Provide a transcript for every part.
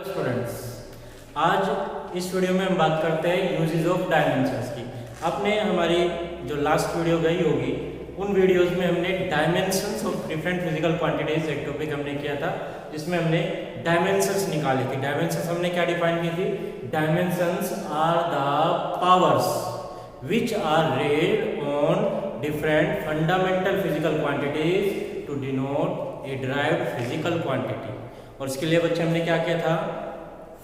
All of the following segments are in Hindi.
स्टूडेंट्स, आज इस वीडियो में हम बात करते हैं यूजेस ऑफ डायमेंशंस की। आपने हमारी जो लास्ट वीडियो गई होगी उन वीडियोस में हमने dimensions of different physical quantities एक टॉपिक हमने किया था, जिसमें हमने डायमेंशंस निकाली थी। डायमेंशंस हमने क्या डिफाइन की थी? Dimensions are the powers which are raised on different fundamental physical quantities to denote a derived physical quantity. और इसके लिए बच्चे हमने क्या किया था?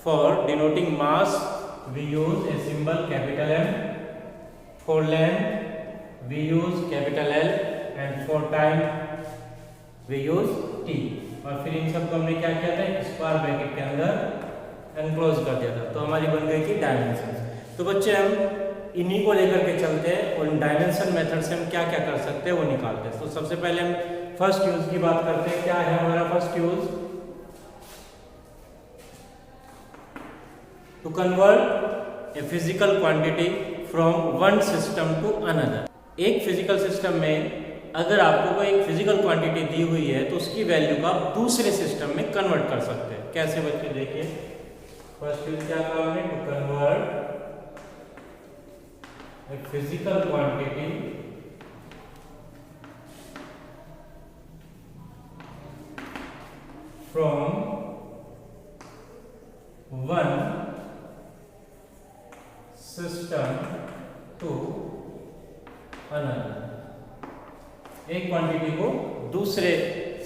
For denoting mass we use a symbol capital M, for length we use capital L and for time we use T। और फिर इन सब को हमने क्या किया था? स्क्वायर ब्रैकेट के अंदर एनक्लोज कर दिया था, तो हमारी बन गई थी डायमेंशन। तो बच्चे हम इन्हीं को लेकर के चलते हैं और इन डायमेंशन मेथड से हम क्या क्या कर सकते हैं वो निकालते हैं। तो सबसे पहले हम फर्स्ट यूज की बात करते हैं। क्या है हमारा first use? To convert a physical quantity from one system to another। एक फिजिकल सिस्टम में अगर आपको कोई एक फिजिकल क्वांटिटी दी हुई है तो उसकी वैल्यू का आप दूसरे सिस्टम में कन्वर्ट कर सकते हैं। कैसे बच्चे देखिए, फर्स्ट यूज क्या कहा हमने? To convert a physical quantity from one system to another. एक क्वांटिटी को दूसरे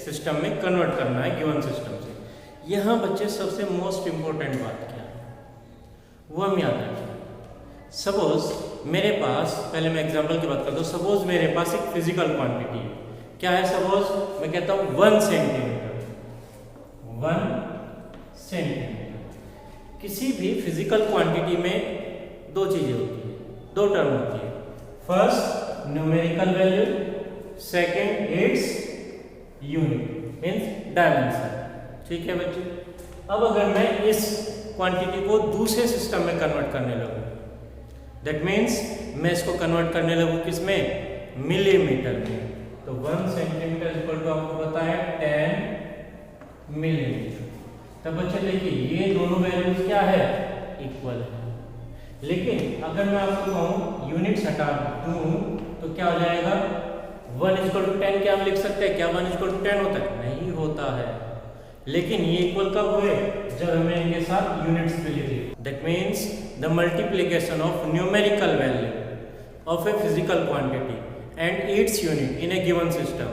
सिस्टम में कन्वर्ट करना है गिवन सिस्टम से। यहां बच्चे सबसे मोस्ट इंपॉर्टेंट बात क्या है वो हम याद रखें। सपोज मेरे पास, पहले मैं एग्जांपल की बात करता हूं। सपोज मेरे पास एक फिजिकल क्वांटिटी है। क्या है? सपोज मैं कहता हूं 1 सेंटीमीटर। 1 सेंटीमीटर। किसी भी फिजिकल क्वांटिटी में दो चीजें होती है, दो टर्म होती है। First numerical value, second its unit means dimension. ठीक है बच्चे। अब अगर मैं इस क्वांटिटी को दूसरे सिस्टम में कन्वर्ट करने लगूं, दैट मींस मैं इसको कन्वर्ट करने लगूं किसमें? मिलीमीटर में। तो 1 सेंटीमीटर इक्वल टू आपको पता है 10 मिलीमीटर। तब बच्चे देखिए ये दोनों वैल्यूज क्या है? इक्वल है। लेकिन अगर मैं आपको कहूं यूनिट्स हटा दूं तो क्या हो जाएगा? 1 इक्वल टू 10 क्या हम लिख सकते हैं? क्या 1 इक्वल टू 10 होता है? नहीं होता है। लेकिन ये इक्वल कब हुए? जब हमने इनके साथ यूनिट्स भी लिखी। That means the multiplication of numerical value of A physical quantity and its unit in A given system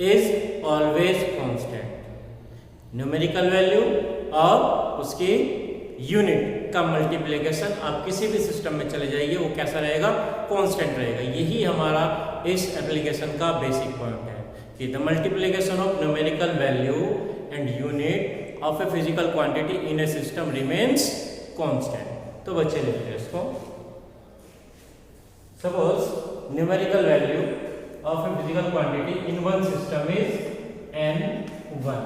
is always constant. Numerical value और उसकी यूनिट का मल्टीप्लिकेशन आप किसी भी सिस्टम में चले जाइए वो कैसा रहेगा? कांस्टेंट रहेगा। यही हमारा इस एप्लीकेशन का बेसिक पॉइंट है कि the multiplication of numerical value and unit of A physical quantity in a system remains constant. तो बच्चे लिख लें इसको। Suppose numerical value of A physical quantity in one system is n1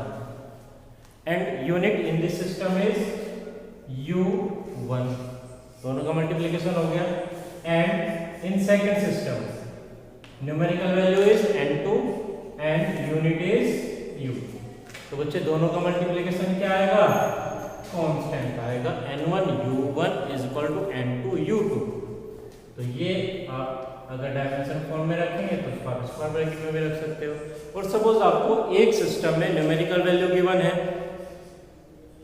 and unit in this system is U1। दोनों का मल्टीप्लिकेशन हो गया। And in second system numerical value is n2 and unit is U। तो बच्चे दोनों का मल्टीप्लिकेशन क्या आएगा? कांस्टेंट आएगा। n1 U1 is equal to n2 U2। तो ये आप अगर डायमेंशन फॉर्म में रखेंगे तो स्क्वायर ब्रैकेट में भी रख सकते हो। और सपोज आपको एक सिस्टम में न्यूमेरिकल वैल्यू गिवन है,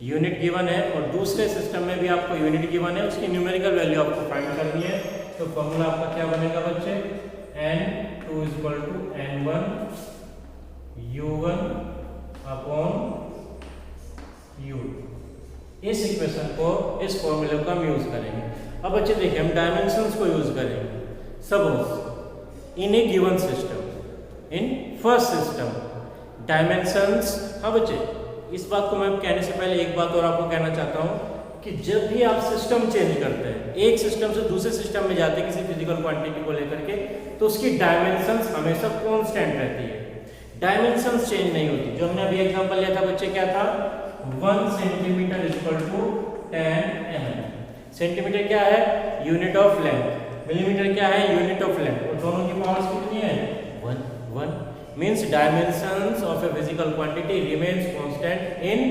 यूनिट गिवन है, और दूसरे सिस्टम में भी आपको यूनिट गिवन है, उसकी न्यूमेरिकल वैल्यू आपको फाइंड करनी है। तो फॉर्मूला आपका क्या बनेगा बच्चे? n2 is equal to n1 U1 upon U2। इस इक्वेशन को, इस फॉर्मूले को हम यूज करेंगे। अब बच्चे देखिए हम डायमेंशंस को यूज करेंगे। Suppose in A given system, in first system dimensions. हाँ बच्चे, इस बात को मैं कहने से पहले एक बात और आपको कहना चाहता हूं कि जब भी आप सिस्टम चेंज करते हैं, एक सिस्टम से दूसरे सिस्टम में जाते हैं किसी फिजिकल क्वांटिटी को लेकर के, तो उसकी डायमेंशंस हमेशा कांस्टेंट रहती है। डायमेंशंस चेंज नहीं होती। जो हमने अभी एग्जांपल लिया था बच्चे, क्या था? 1 centimetre equal to 10 mm। Centimetre क्या है? Unit of length. मिलीमीटर क्या है? Unit of length. और दोनों की पावर्स कितनी है? 1 1। means dimensions of a physical quantity remains constant in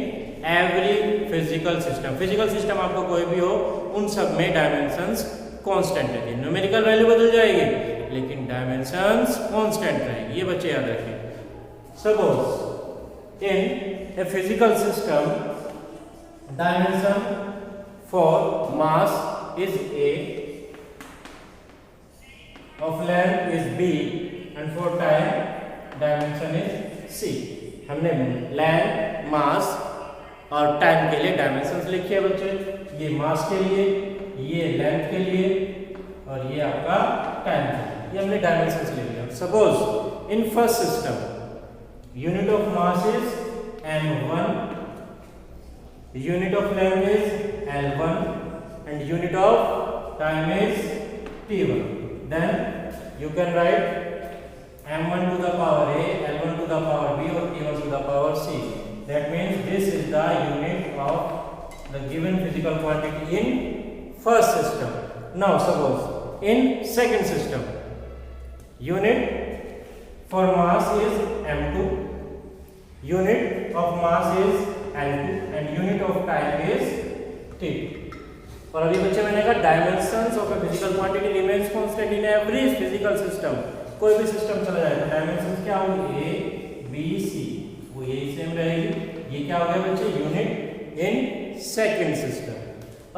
every physical system. Physical system आपको कोई भी हो, उन सब में डायमेंशंस कांस्टेंट रहेगी। न्यूमेरिकल वैल्यू बदल जाएगी लेकिन डायमेंशंस कांस्टेंट रहेगी, ये बच्चे याद रखें। Suppose in a physical system dimension for mass is a, of length is b and for time dimension is c। हमने length, mass और टाइम के लिए डायमेंशंस लिखे हैं बच्चे। ये मास के लिए, ये लेंथ के लिए और ये आपका टाइम के लिए, ये हमने डायमेंशंस ले लिया। Suppose in first system unit of mass is m1, unit of length is l1 and unit of time is t1। Then you can write m1 to the power a, l1 to the power b or t1 to the power c. That means this is the unit of the given physical quantity in first system. Now suppose in second system unit for mass is m2, unit of mass is l2 and unit of time is t। और अभी बच्चे मैंने कहा dimensions of a physical quantity remains constant in every physical system. कोई भी सिस्टम चला जाए तो डायमेंशंस क्या होंगे, ए बी सी, वो यही सेम रहेगी। ये क्या हो गया बच्चे, यूनिट इन सेकंड सिस्टम।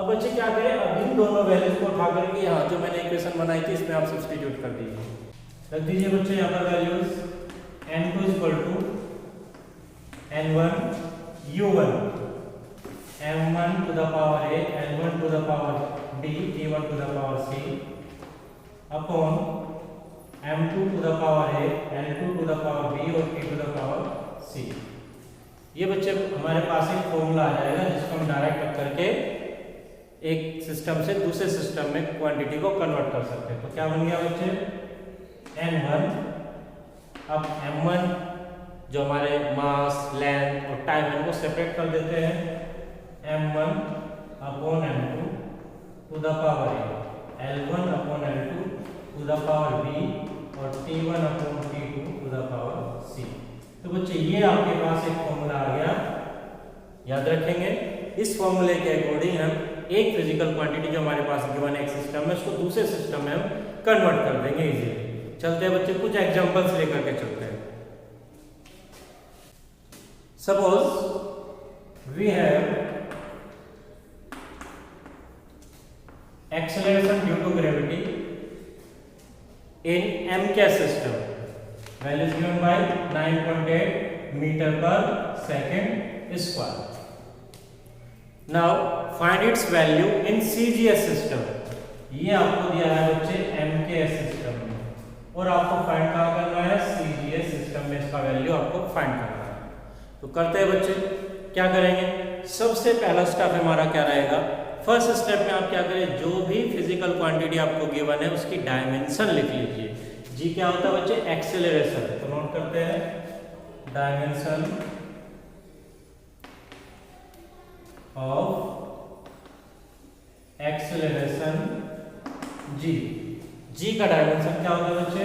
अब बच्चे क्या करें, अब इन दोनों वैल्यूज को उठा करके यहाँ जो मैंने इक्वेशन बनाई थी इसमें आप सब्स्टिट्यूट कर दीजिए। रख दीजिए बच्चे यहाँ पर values n2 equal to n1 u1 m1 to the power a, l1 to the power b, t1 to the power c upon m2 to the power a, l2 to the power b और t to the power c। ये बच्चे हमारे पास एक फॉर्मूला आ जाएगा जिसको हम डायरेक्ट रख करके एक सिस्टम से दूसरे सिस्टम में क्वांटिटी को कन्वर्ट कर सकते हैं। तो क्या बन गया बच्चे, n1, अब m1 जो हमारे मास, लेंथ और टाइम है उनको सेपरेट कर देते हैं, m1 upon m2 to the power a, l1 upon l2 to the power b और t1 upon t2 to the power c। तो बच्चे ये आपके पास एक फॉर्मूला आ गया, याद रखेंगे। इस फॉर्मूले के अकॉर्डिंग हम एक फिजिकल क्वांटिटी जो हमारे पास गिवन एक सिस्टम है उसको दूसरे सिस्टम में हम कन्वर्ट कर देंगे इजीली। चलते हैं बच्चे, कुछ एग्जांपल्स लेकर के चलते हैं। Suppose we have acceleration due to gravity in MCAS system, value is given by 9.8 meter per second square. Now find its value in CGS system। ये आपको दिया है बच्चे MCAS सिस्टम में और आपको फाइंड कहाँ करना है, CGS सिस्टम में इसका वैल्यू आपको फाइंड करना है। तो करते हैं बच्चे, क्या करेंगे, सबसे पहला स्टेप हमारा क्या रहेगा, फर्स्ट स्टेप में आप क्या करें, जो भी फिजिकल क्वांटिटी आपको गिवन है उसकी डायमेंशन लिख लीजिए। जी क्या होता है बच्चे, एक्सेलरेशन। तो नोट करते हैं dimension of acceleration G. G का डायमेंशन क्या होता है बच्चे,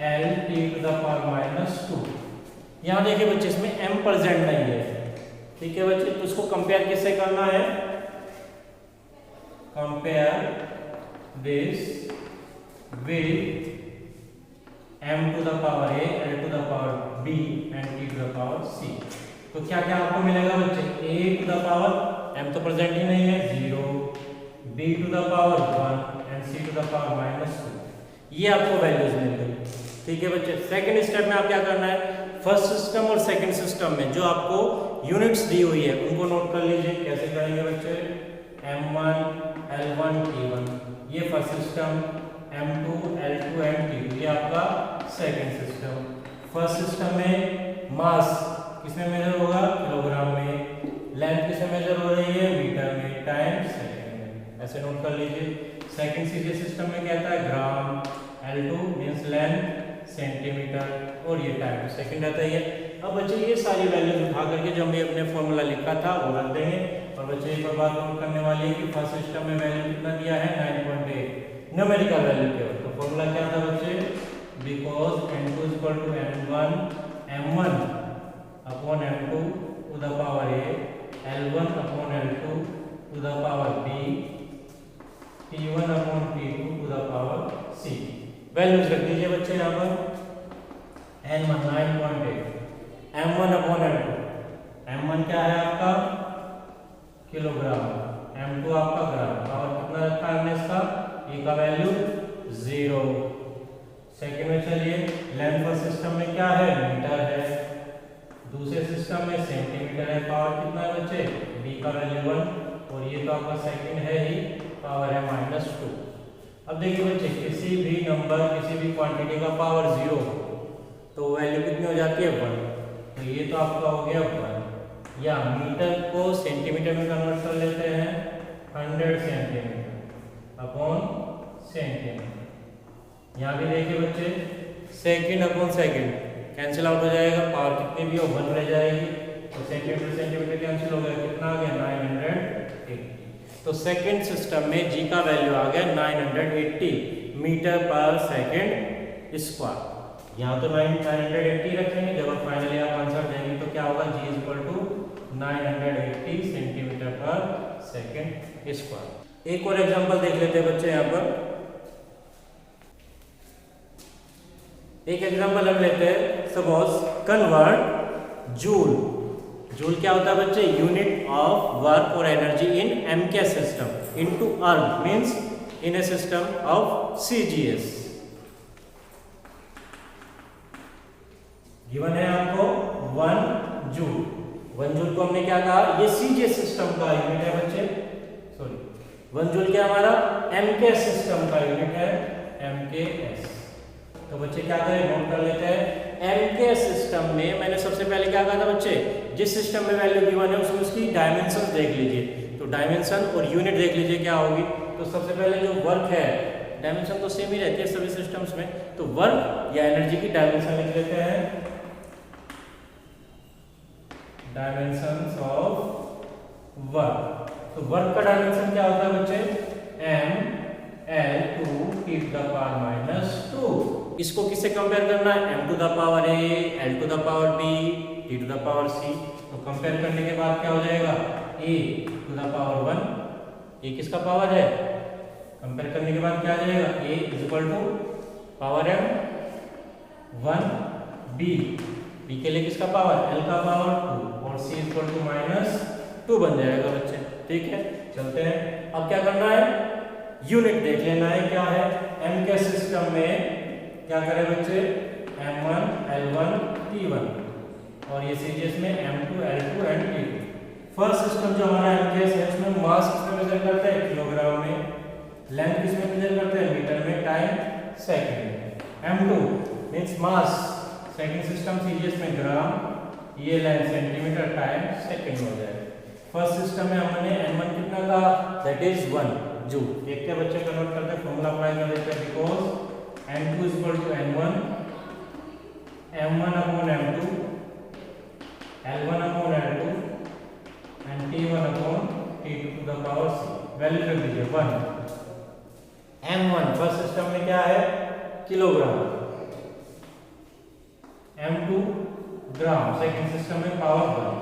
l t to the power -2। यहाँ देखिए बच्चे इसमें m प्रेजेंट नहीं है, ठीक है बच्चे। तो उसको कंपेयर किससे करना है, compare this with m to the power a, l to the power b and t to the power c। तो क्या क्या आपको मिलेगा बच्चे, a to the power m तो प्रेजेंट ही नहीं है 0, b to the power 1 and c to the power -2। ये आपको वैल्यूज मिल गई, ठीक है बच्चे। सेकंड स्टेप में आप क्या करना है, फर्स्ट सिस्टम और सेकंड सिस्टम में जो आपको यूनिट्स दी हुई है उनको नोट कर लीजिए। कैसे करेंगे बच्चे, m1 l1 t1 ये first system, m2 l2 and t2 ये आपका सेकंड सिस्टम। फर्स्ट सिस्टम में मास किसमें मेजर होगा, किलोग्राम में, लेंथ किसमें मेजर हो रही है, मीटर में, टाइम सेकंड में, ऐसे नोट कर लीजिए। सेकंड सीरीज सिस्टम में कहता है ग्राम, l2 मींस लेंथ, सेंटीमीटर और ये टाइम सेकंड रहता है। अब बच्चे ये सारी वैल्यूज उठा करके जो हमने अपने फॉर्मूला लिखा था वो रख देंगे। और बच्चे एक और बात नोट करने वाली है कि फर्स्ट सिस्टम में वैल्यू कितना दिया है, 9.8 न्यूमेरिकल वैल्यू केवल। तो फॉर्मूला क्या था बच्चे, because n2 equal to m1 upon m2 to the power a L1 upon L2 to the power B, T1 upon T2 to the power C। Values रख दीजिए बच्चे यहाँ पर। N1 9.8, M1 upon M2, M1 क्या है आपका किलोग्राम, M2 आपका ग्राम, पावर कितना रखा है हमने इसका, E का वैल्यू 0। सेकेंड में चलिए, लेंथ फर्स्ट सिस्टम में क्या है, मीटर है, दूसरे सिस्टम में सेंटीमीटर है, पावर कितना है बच्चे, B का वैल्यू 1, और ये तो आपका सेकेंड है ही, पावर है -2। अब देखिए बच्चे, किसी भी नंबर, किसी भी क्वांटिटी का पावर 0 तो वैल्यू कितनी हो जाती है 1, तो ये तो आपका हो गया 1। या मीटर को सेंटीमीटर में कन्वर्ट कर लेते हैं, 100 सेंटीमीटर अपॉन सेंटीमीटर। यहाँ भी देखिए बच्चे, second upon second cancel out हो जाएगा, पावर कितनी भी हो 1 रह जाएगी, तो सेंटीमीटर सेंटीमीटर कैंसिल हो गया, कितना आ गया 980। तो सेकंड सिस्टम में जी का वैल्यू आ गया 980 मीटर पर सेकंड स्क्वायर। यहाँ तो 980 रखेंगे, जब आप फाइनली आप आंसर देंगे तो क्या होगा, जी इज इक्वल टू 980 सेंटीमीटर पर सेकंड स्क्वायर। एक और एग्जांपल देख लेते हैं बच्चे, यहाँ पर एक एग्जांपल हम लेते हैं। सपोज कन्वर्ट जूल, जूल क्या होता है बच्चे, यूनिट ऑफ वर्क और energy in MK system into erg means in a system of CGS. Given है आपको 1 जूल, 1 जूल को हमने क्या कहा, ये सीजीएस सिस्टम का यूनिट है बच्चे, सॉरी 1 जूल क्या हमारा एमके सिस्टम का यूनिट है, एमकेएस। तो बच्चे क्या करें, नोट कर लेते हैं। एमके सिस्टम में मैंने सबसे पहले क्या कहा था बच्चे, जिस सिस्टम में वैल्यू गिवन है उसमें उसकी डायमेंशन देख लीजिए, तो डायमेंशन और यूनिट देख लीजिए क्या होगी। तो सबसे पहले जो वर्क है, डायमेंशन तो सेम ही रहती है सभी सिस्टम्स में, तो वर्क या एनर्जी की डायमेंशन लिख लेते हैं, डायमेंशंस ऑफ वर्क। तो वर्क का डायमेंशन क्या होता है बच्चे, m L2 t to the power -2। इसको किससे कंपेयर करना है, m to the power a, L to the power b, t to the power c। तो कंपेयर करने के बाद क्या हो जाएगा, a to the power 1, a किसका पावर है, कंपेयर करने के बाद क्या आ जाएगा, a is equal to power m 1, b, b के लिए किसका पावर, l का पावर 2, और c इज इक्वल टू -2 बन जाएगा बच्चे। ठीक है, चलते हैं। अब क्या करना है, यूनिट देख लेना है क्या है। एम के सिस्टम में क्या करें बच्चे, m1 l1 t1, और ये सीजीएस में m2 l2 and t2। First system जो हमारा एमकेएस है उसमें मास किसमें मेजर करते हैं, किलोग्राम में, लेंथ किसमें मेजर करते हैं, मीटर में, टाइम सेकंड में। m2 मींस मास, सेकंड सिस्टम सीजीएस में ग्राम, ये लेंथ सेंटीमीटर, टाइम सेकंड हो जाएगा। फर्स्ट सिस्टम में हमने m1 कितना कहा, दैट इज 1 जूल। देखते हैं बच्चे, कन्वर्ट करते हैं, फॉर्मूला अप्लाई कर देते हैं, because n2 is equal to n1, m1 upon m2, l1 upon l2 and t1 upon t2 to the power c। Value रख दीजिए 1। m1 फर्स्ट सिस्टम में क्या है, kilogram, m2 gram, second system में power 1,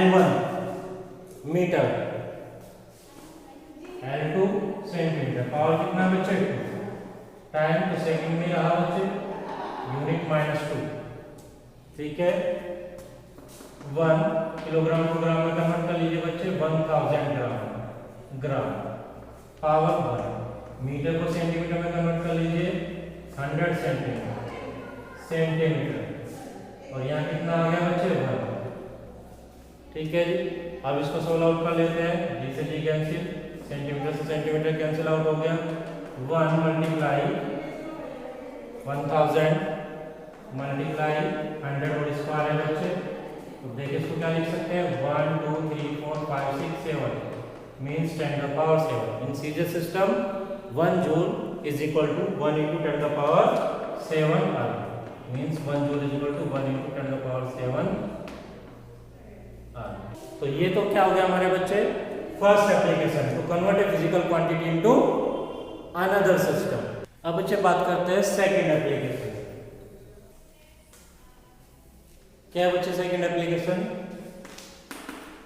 l1 metre, l2 centimetre, power कितना बच्चे 2, टाइम तो सेकंड में रहा बच्चे, यूनिट -2। ठीक है, 1 किलोग्राम को ग्राम में कन्वर्ट कर लीजिए बच्चे, 1000 ग्राम, ग्राम, पावर 1। मीटर को सेंटीमीटर में कन्वर्ट कर लीजिए, 100 सेंटीमीटर, सेंटीमीटर, और यहाँ कितना आ गया बच्चे 1। ठीक है जी, अब इसको सोल्व आउट कर लेते हैं, जी से जी कैंसिल, सेंटीमीटर से सेंटीमीटर कैंसिल आउट हो गया, 1 मल्टीप्लाई 1000 मल्टीप्लाई 100 और स्क्वायर है बच्चे। तो देखिए इसको क्या लिख सकते हैं, 1 2 3 4 5 6 7 means 10 to the power 7। In series system 1 joule is equal to 1 into 10 to the power 7 erg means 1 joule is equal to 1 into 10 to the power 7 erg. तो ये तो क्या हो गया हमारे बच्चे, first application, to convert a physical quantity into another system. अब बच्चे बात करते हैं सेकंड एप्लीकेशन। क्या है बच्चे second application,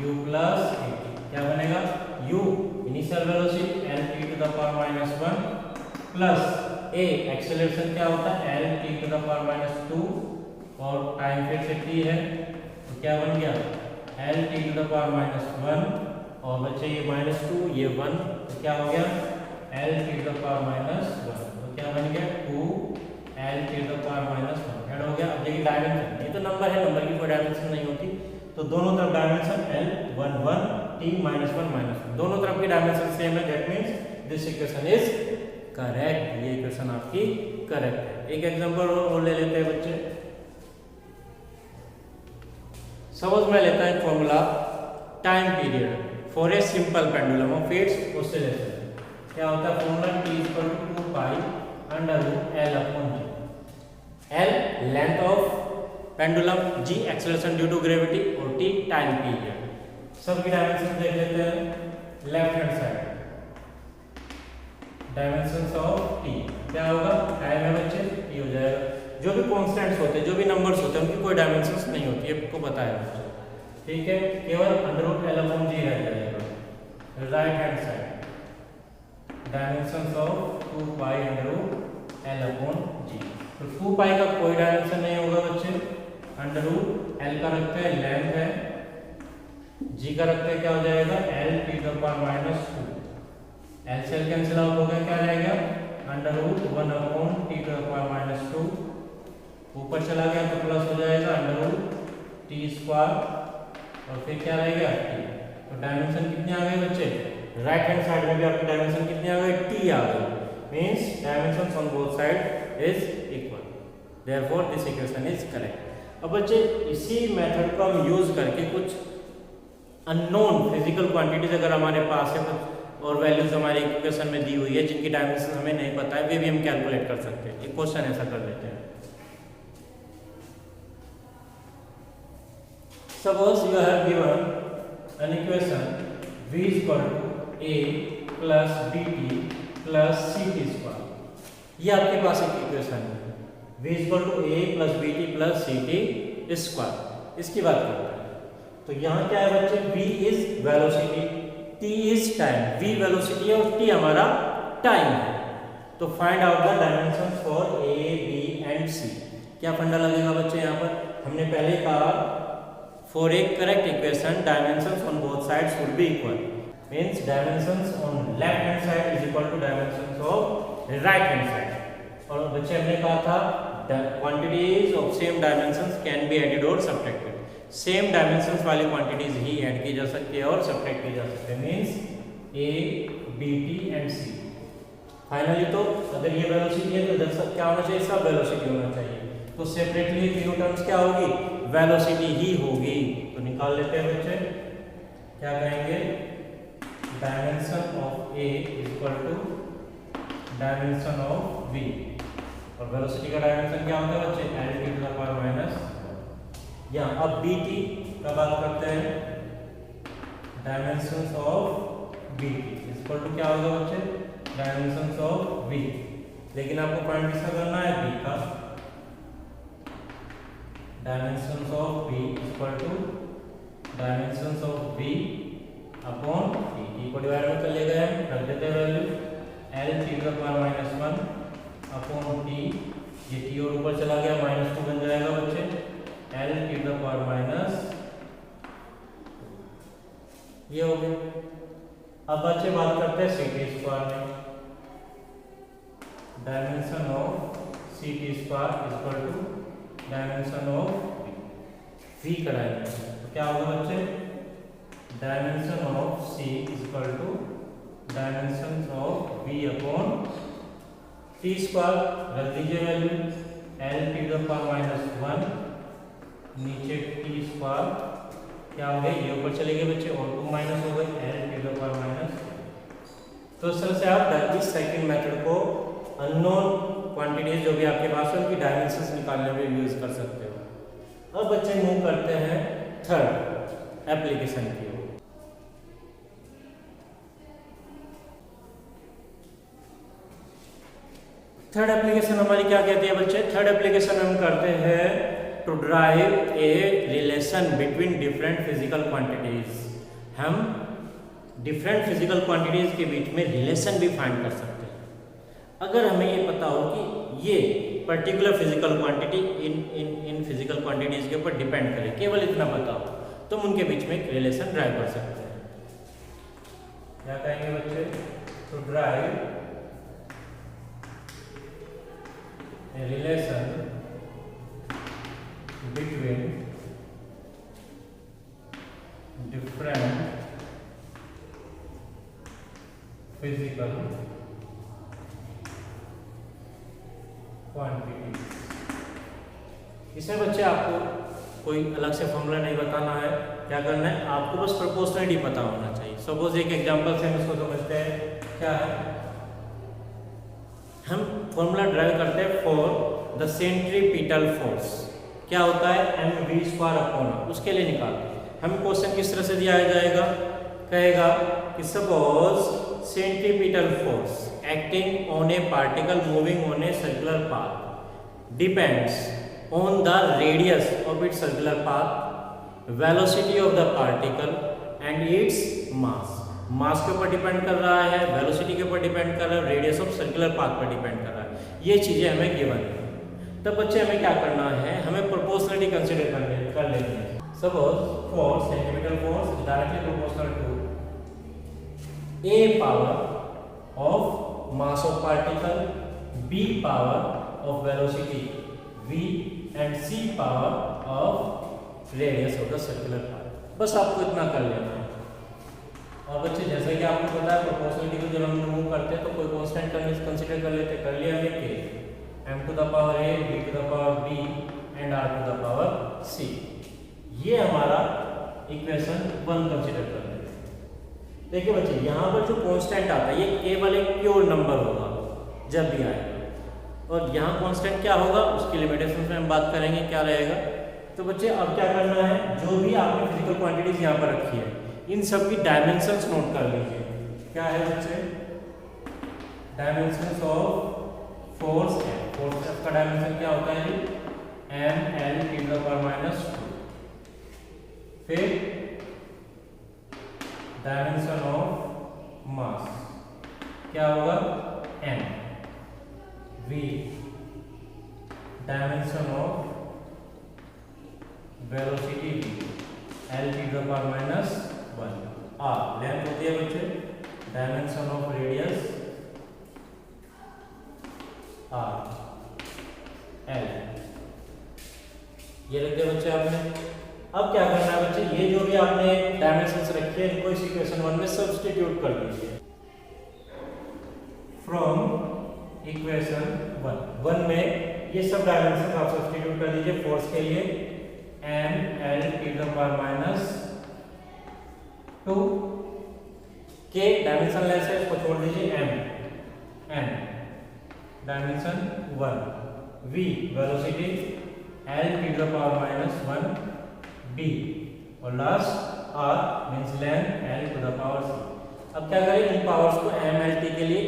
u plus at, क्या बनेगा u initial velocity l t to the power minus 1 plus a acceleration क्या होता है l t to the power minus 2 और टाइम फिर से t है तो क्या बन गया l t to the power minus 1 और बच्चे ये माइनस 2 ये 1 तो क्या हो गया l t to the power minus 1 तो क्या बन गया 2 l t to the power minus 1 add हो गया। अब देखिए डायमेंशन, ये तो नंबर है, नंबर की कोई डायमेंशन नहीं होती, तो दोनों तरफ dimension l 1 1 t minus 1 minus 1 दोनों तरफ की डायमेंशन सेम है, that means this equation is correct, ये इक्वेशन आपकी करेक्ट है। एक एग्जांपल और ले लेते हैं बच्चे, सपोज मैं लेता हूं formula time period for a simple pendulum of its oscillation, क्या होता है formula t 2 pi under root l upon g, l length of pendulum, g acceleration due to gravity और t टाइम पीरियड। सबकी डायमेंशन देख लेते हैं। Left hand side dimensions of t क्या होगा, टाइम है बच्चे t हो जाएगा। जो भी कांस्टेंट्स होते हैं, जो भी नंबर्स होते हैं, उनकी कोई डायमेंशंस नहीं होती है, आपको पता है बच्चे, ठीक है, केवल under root l upon g रह जाएगा। Right hand side dimensions of 2 pi under root l upon g, तो 2 पाई का कोई डायमेंशन नहीं होगा बच्चे, अंडर रूट l का रखते हैं लेंथ है, g का रखते हैं क्या हो जाएगा l t to the power minus 2, l से l कैंसिल आउट हो गया, क्या रहेगा under root 1 upon t to the power minus 2, ऊपर चला गया तो प्लस हो जाएगा अंडर रूट t स्क्वायर और फिर क्या रहेगा t। तो डायमेंशन कितने आ गए बच्चे, राइट हैंड साइड में भी आपकी डायमेंशन कितनी आ गई t आ गई, means dimensions on both side is equal, therefore this equation is correct. अब बच्चे इसी मेथड को हम यूज करके कुछ अननोन फिजिकल क्वांटिटीज अगर हमारे पास है, कुछ और वैल्यूज हमारे इक्वेशन में दी हुई है जिनकी डायमेंशन हमें नहीं पता है, वे भी हम कैलकुलेट कर सकते हैं। एक क्वेश्चन ऐसा कर लेते हैं। Suppose you have given an equation v equal to a plus bt plus ct square. ये आपके पास एक इक्वेशन है, v equal to a plus bt plus ct square. इसकी बात करते हैं। तो यहाँ क्या है बच्चे, v is velocity, t is time. v velocity है और t हमारा टाइम है। तो find out the dimensions for a b and c। क्या फंडा लगेगा बच्चे, यहाँ पर हमने पहले कहा for a correct equation dimensions on both sides would be equal, means dimensions on left hand side is equal to dimensions of right hand side. और बच्चे हमने कहा था quantities of same dimensions can be added और सब्ट्रैक्टेड। सेम डायमेंशंस वाली क्वांटिटीज ही ऐड की जा सकती है और सब्ट्रैक्ट की जा सकती है, means a b t and c। Finally तो अगर ये वेलोसिटी है तो इधर सब क्या होना चाहिए, सब वेलोसिटी होना चाहिए। तो सेपरेटली तीनों टर्म्स क्या होगी, वेलोसिटी ही होगी। तो निकाल लेते हैं बच्चे, क्या कहेंगे, dimension of a is equal to dimension of v। और वेलोसिटी का डायमेंशन क्या होता है बच्चे, l t to the power minus. यहाँ अब bt का बात करते हैं, dimensions of bt is equal to क्या होगा बच्चे, डायमेंशंस ऑफ v। लेकिन आपको पॉइंट किसका करना है, b का। Dimensions of v is equal to dimensions of v upon t को डिवाइड में कर ले गए, रख देते हैं value l t to the power minus 1 upon t। ये t और ऊपर चला गया, -2 बन जाएगा बच्चे, l t to the power minus. ये हो गया। अब बच्चे बात करते हैं ct स्क्वायर में। Dimension of ct square is equal to dimension of v का डायमेंशन। तो क्या होगा बच्चे, dimension of c is equal to dimension of v upon t square. रख दीजिए value, l t to the power minus 1 नीचे t स्क्वायर, क्या हो गया, ये ऊपर चले गए बच्चे और 2 माइनस हो गए, l t to the power minus. तो इस तरह से आप इस सेकंड मेथड को अननोन क्वांटिटीज जो भी आपके पास है उनकी डायमेंशंस निकालने में यूज कर सकते हो। अब बच्चे मूव करते हैं थर्ड एप्लीकेशन की ओर। थर्ड एप्लीकेशन हमारी क्या कहती है बच्चे, थर्ड एप्लीकेशन हम करते हैं to derive a relation between different physical quantities. हम डिफरेंट फिजिकल क्वांटिटीज के बीच में रिलेशन भी फाइंड कर सकते हैं। अगर हमें ये पता हो कि ये particular physical quantity in physical quantities के ऊपर डिपेंड करे, केवल इतना पता हो, तो हम उनके बीच में एक रिलेशन ड्राइव कर सकते हैं। क्या कहेंगे बच्चे, to derive a relation between different physical quantities। इसमें बच्चे आपको कोई अलग से फॉर्मूला नहीं बताना है, क्या करना है, आपको बस प्रोपोर्शनलिटी पता होना चाहिए। सपोज एक एग्जांपल से हम इसको समझते हैं, क्या है, हम फॉर्मूला ड्राइव करते हैं फॉर द सेंट्रीपिटल फोर्स। क्या होता है, mv स्क्वायर अपॉन, उसके लिए निकालते हैं। हम क्वेश्चन किस तरह से दिया जाएगा, कहेगा कि suppose centripetal force acting on a particle moving on a circular path depends on the radius of its circular path, velocity of the particle and its mass. Mass के ऊपर डिपेंड कर रहा है, वेलोसिटी के ऊपर डिपेंड कर रहा है, रेडियस ऑफ सर्कुलर पाथ पर डिपेंड कर रहा है। ये चीजें हमें गिवन है। तब बच्चे हमें क्या करना है, हमें प्रोपोर्शनलिटी कंसीडर कर लेनी है। Suppose force, centripetal force directly proportional to a power of mass of particle, b power of velocity v and c power of radius of the circular path. बस आपको इतना कर लेना है। और बच्चे जैसे कि आपको पता है प्रोपोर्शनलिटी को जब हम रिमूव करते हैं तो कोई कांस्टेंट कंसीडर कर लेते हैं। कर लिया हमने k, m to the power a, b to the power b and r to the power c। ये हमारा इक्वेशन 1 कंसीडर कर लेते हैं। देखिए बच्चे यहाँ पर जो कांस्टेंट आता है ये केवल एक प्योर नंबर होगा जब भी आएगा, और यहाँ कांस्टेंट क्या होगा उसकी लिमिटेशन में हम बात करेंगे क्या रहेगा। तो बच्चे अब क्या करना है, जो भी आपने फिजिकल क्वांटिटीज यहाँ पर रखी है इन सब की डायमेंशंस नोट कर लीजिए। क्या है बच्चे, डायमेंशंस ऑफ फोर्स है। फोर्स का डायमेंशन क्या होता है, mL (10⁻²). फिर डायमेंशन ऑफ मास क्या होगा, m। v dimension of velocity L (10⁻⁻1). r length होती है बच्चे, dimension of radius r L। ये रख दिया बच्चे आपने। अब क्या करना है बच्चे, ये जो भी आपने डायमेंशंस रखे हैं इनको इस इक्वेशन 1 में सब्स्टिट्यूट कर दीजिए। फ्रॉम इक्वेशन 1 में ये सब डायमेंशंस आप सब्स्टिट्यूट कर दीजिए। फोर्स के लिए mL(10⁻²) के डायमेंशन लेस है, इसको छोड़ दीजिए m dimension 1, v velocity L(10⁻⁻1) b और last r means length L⁻⁶। अब क्या करें, इन पावर्स को mLT के लिए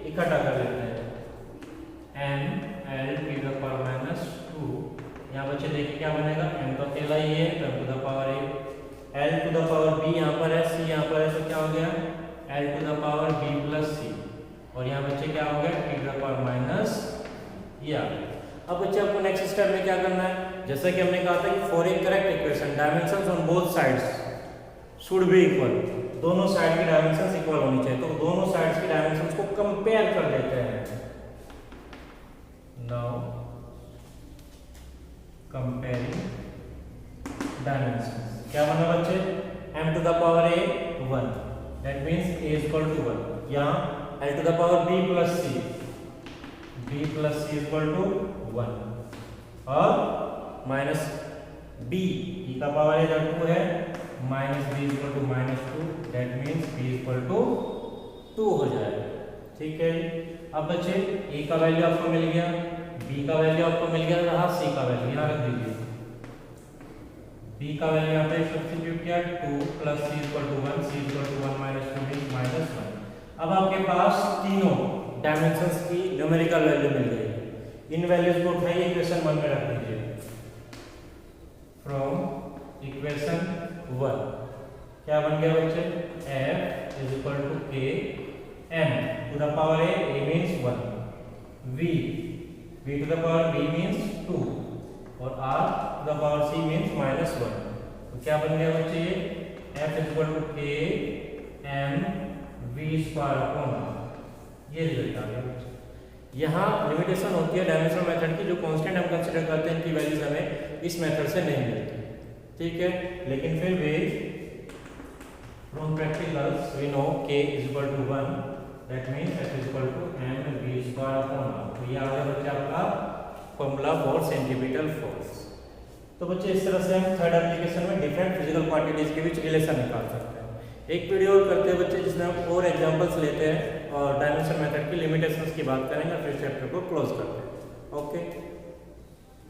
इकट्ठा कर लेते हैं। mL(10⁻²) यहाँ बच्चे देखिए क्या बनेगा, m तो अकेला ही है तो m⁻⁴ L⁻b यहाँ पर है, c यहाँ पर है, तो क्या हो गया L⁻b+c, और यहाँ बच्चे क्या हो गया (10⁻) अब बच्चे आपको नेक्स्ट स्टेप में क्या करना है, जैसा कि हमने कहा था कि for a correct equation dimensions on both sides should be equal, दोनों साइड की डायमेंशंस इक्वल होनी चाहिए। तो दोनों साइड्स की डायमेंशंस को कंपेयर कर लेते हैं। नाउ कंपेयरिंग डायमेंशंस क्या बना बच्चे, m⁻⁴ 1 दैट मींस a = 1, यहाँ L⁻b+c = 1 और माइनस b e⁻² है -b = -2 दैट मींस b = 2 हो जाएगा। ठीक है, अब बच्चे a का वैल्यू आपको मिल गया, b का वैल्यू आपको मिल गया, रहा c का वैल्यू यहाँ रख दीजिए। b का वैल्यू यहाँ पे सब्स्टिट्यूट किया 2 + c = 1, c = 1 - 2 मींस -1। अब आपके पास तीनों डायमेंशंस की न्यूमेरिकल वैल्यू मिल गई। इन वैल्यूज को उठाइए इक्वेशन 1 में रख दीजिए। फ्रॉम इक्वेशन 1 क्या बन गया बच्चे, f = k m⁻⁴ a means 1, v v⁻b means 2 और r⁻c मींस -1। तो क्या बन गया बच्चे, f = k m v²/r। ये रिजल्ट आ गया बच्चे। यहाँ लिमिटेशन होती है डायमेंशनल मेथड की, जो कांस्टेंट हम कंसीडर करते हैं इनकी वैल्यूज हमें इस मेथड से नहीं मिलती। ठीक है, लेकिन फिर भी from practicals we know k = 1 that means f = mv²/r। तो ये आ गया बच्चे आपका फॉर्मूला फॉर सेंट्रीपिटल फोर्स। तो बच्चे इस तरह से हम थर्ड एप्लीकेशन में डिफरेंट फिजिकल क्वांटिटीज के बीच रिलेशन निकाल सकते हैं। एक वीडियो और करते हैं बच्चे जिसमें हम और एग्जांपल्स लेते हैं और डायमेंशन मेथड की लिमिटेशंस की बात करेंगे, फिर चैप्टर को क्लोज करते हैं। ओके।